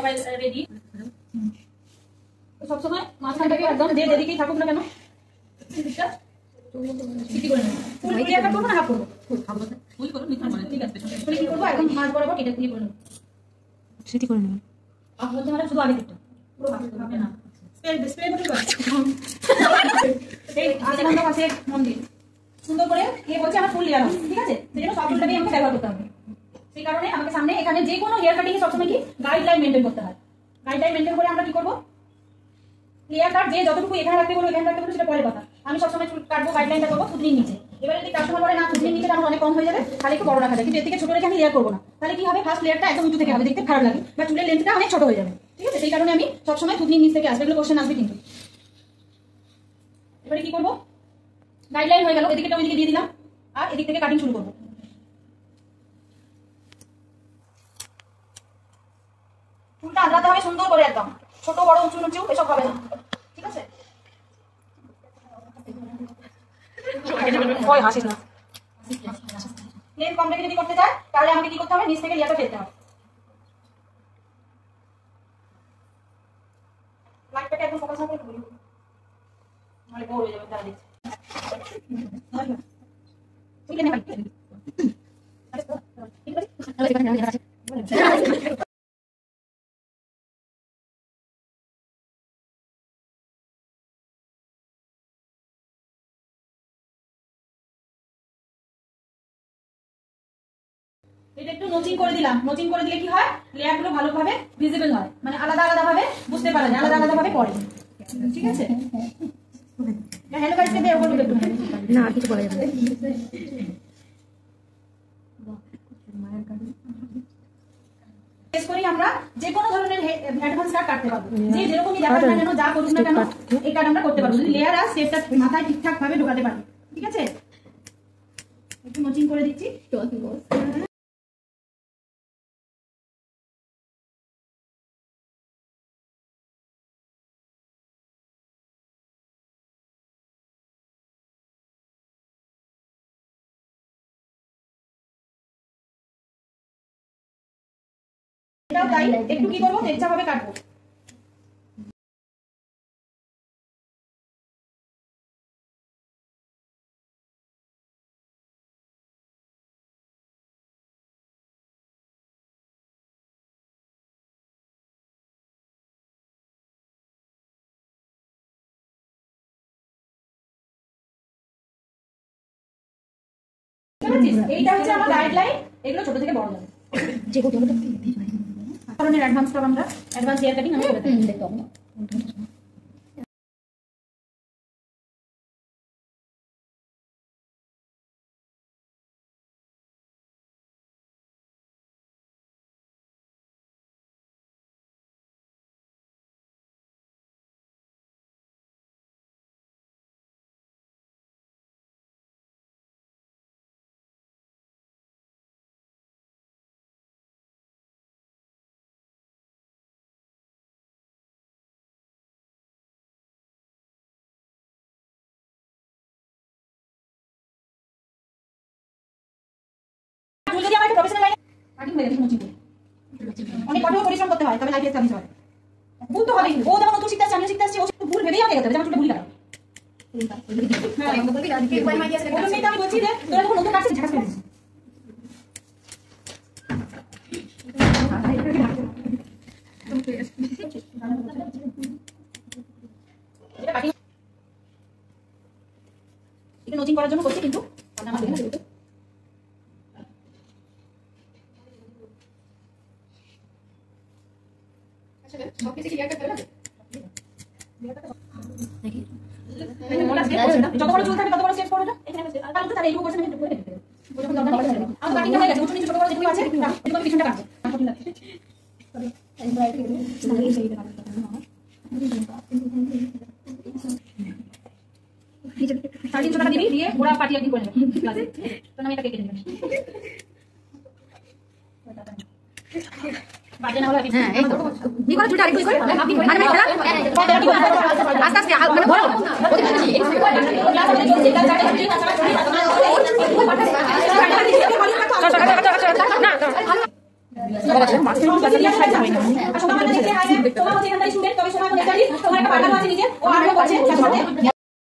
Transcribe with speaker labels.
Speaker 1: সবাই রেডি। সবসময় মাঝখানটাকে একদম যে যেদিকেই থাকুক না কেন ঠিক করে নেব। ফুল ক্লিয়ার করবো না হাফ করবো? ফুল করুন, ঠিক আছে। ফুল কি করবো এখন মাঝ বরাবর কেটে দিয়ে করে নেব।
Speaker 2: সেটি করে নেব।
Speaker 1: বলতে মানে শুধু আগে দিকটা পুরো হাফ হবে না। স্প্রে বটল এই আধা ঘন্টা পাশে মন্দির সুন্দর করে কে বলছে আমার ফুল লেয়ার হবে, ঠিক আছে? সেজন্য সব ফুলটাকে আমাকে ব্যবহার করতে হবে। সেই কারণে আমাকে সামনে এখানে যে কোনো হেয়ার কাটিং এ সবসময় কি গাইডলাইন মেনটেন করতে হয়। গাইডলাইন মেনটেন করে আমরা কি করবো, লেয়ার কাট যে যতটুকু এখানে রাখতে বলবো এখানে রাখতে বলবো সেটা পরে কথা। আমি সবসময় চুল কাটবো, গাইডলাইনটা করবো থুতনির নিচে। এবারে যদি কাস্টমার বলে না থুতনির নিচে আমার অনেক কম হয়ে যাবে, তাহলে একটু বড় রাখা যায়, কিন্তু এর থেকে ছোট রেখে আমি লেয়ার করবো না। তাহলে কি হবে, ফার্স্ট লেয়ারটা একদম উঁচু থেকে হবে, দেখতে খারাপ লাগে বা চুলের লেন্থটা অনেক ছোট হয়ে যাবে, ঠিক আছে? সেই কারণে আমি সবসময় থুতনির নিচ থেকে আসবে, এগুলো কোশ্চেন আসবে কিন্তু। এবারে কি করবো, গাইডলাইন হয়ে গেল, এদিকে ওইদিকে দিয়ে দিলাম আর এদিক থেকে কাটিং শুরু করবো। চুলটা আঁচড়াতে হবে সুন্দর করে, একদম ছোট বড় উঁচু নিচু এসব হবে না, ঠিক আছে?
Speaker 2: হাসিস না।
Speaker 1: লেন্থ কম রেখে যদি করতে চায় তাহলে আমাকে কি করতে হবে, নিচ থেকে লেয়ারটা ফেলতে হবে। লাইটটাকে একদম ফোকাস করে বলি মানে বড় হয়ে যাবে তাহলে দেখছি। ঠিক আছে এটা একটু নোচিং করে দিলাম। নোচিং করে দিলে কি হয়, লেয়ার গুলো ভালোভাবে ভিজিবল হয়, মানে আলাদা আলাদা ভাবে বুঝতে পারা যায়, আলাদা আলাদা ভাবে পড়ে, ঠিক আছে? হ্যালো গাইস, কে দেবো একটু
Speaker 2: না আর কিছু বলা যাবে না।
Speaker 1: টেস্ট করি আমরা যে কোনো ধরনের অ্যাডভান্স কাট কাটতে পারবো, যে যেরকমই দেখাক না কেন, যা করুক না কেন এই কাট আমরা করতে পারবো, যদি লেয়ার আর স্টেপটা মাথায় ঠিকঠাক ভাবে ঢোকাতে পারি, ঠিক আছে? একটু নোচিং করে দিচ্ছি। এটাও তাই, একটু কি করবো, তেজা ভাবে কাটবো। এইটা হচ্ছে আমার গাইডলাইন, এগুলো ছোট থেকে বড় যাবে।
Speaker 2: যে কত
Speaker 1: ধরনের অ্যাডভান্স টপ আমরা অ্যাডভান্স হেয়ার কাটিং আমি করে থাকি। যদি আমাকে প্রফেশনাল লাইনে কাটিং হয়ে গেছে, নোচিং অনেক কঠোর পরিশ্রম করতে হয়, তবে লাইফে এস্টাবলিশ হয়। ভুল তো হবেই, ও যেমন নতুন শিখতে আসছে, আমিও শিখতে আসছি, ও ভুল ভেবেই আমাকে যেতে হবে, যেমন চুলটা ভুল কাটা। আমি বলছি যে তোরা যখন নতুন কাটছিস ঝাঁকাস করে দিস। এটা নোচিং করার জন্য করছি, কিন্তু আমার সব কিছু ক্লিয়ার করতে হবে। দেখি যত বড় চুল থাকে তত বড় সেট করবে না, এখানে আছে আর তাহলে এইটুকু করছেন আমি করে দিতে বলবো দরকার নেই। আমার কাটিংটা হয়ে গেছে, ছোট ছোট বড় যেগুলো আছে এটা আমি পিছনটা কাটবো, কঠিন লাগে। সাড়ে 300 টাকা দিবি, দিয়ে ওরা পার্টি একদিন করে নেবে, তো আমি এটা কেটে নেব। বাজে না হলে
Speaker 2: হ্যাঁ এই তো নি করে চুলটা আরেকটু করে আপনি মানে আস্তে আস্তে মানে বড় না
Speaker 1: সোমা হচ্ছে এখানকার স্টুডেন্ট, তবে সোমা এখন স্টাডি, তোমার একটা পার্টনার আছে নিচে, ও আর্নও করছে সাথে সাথে।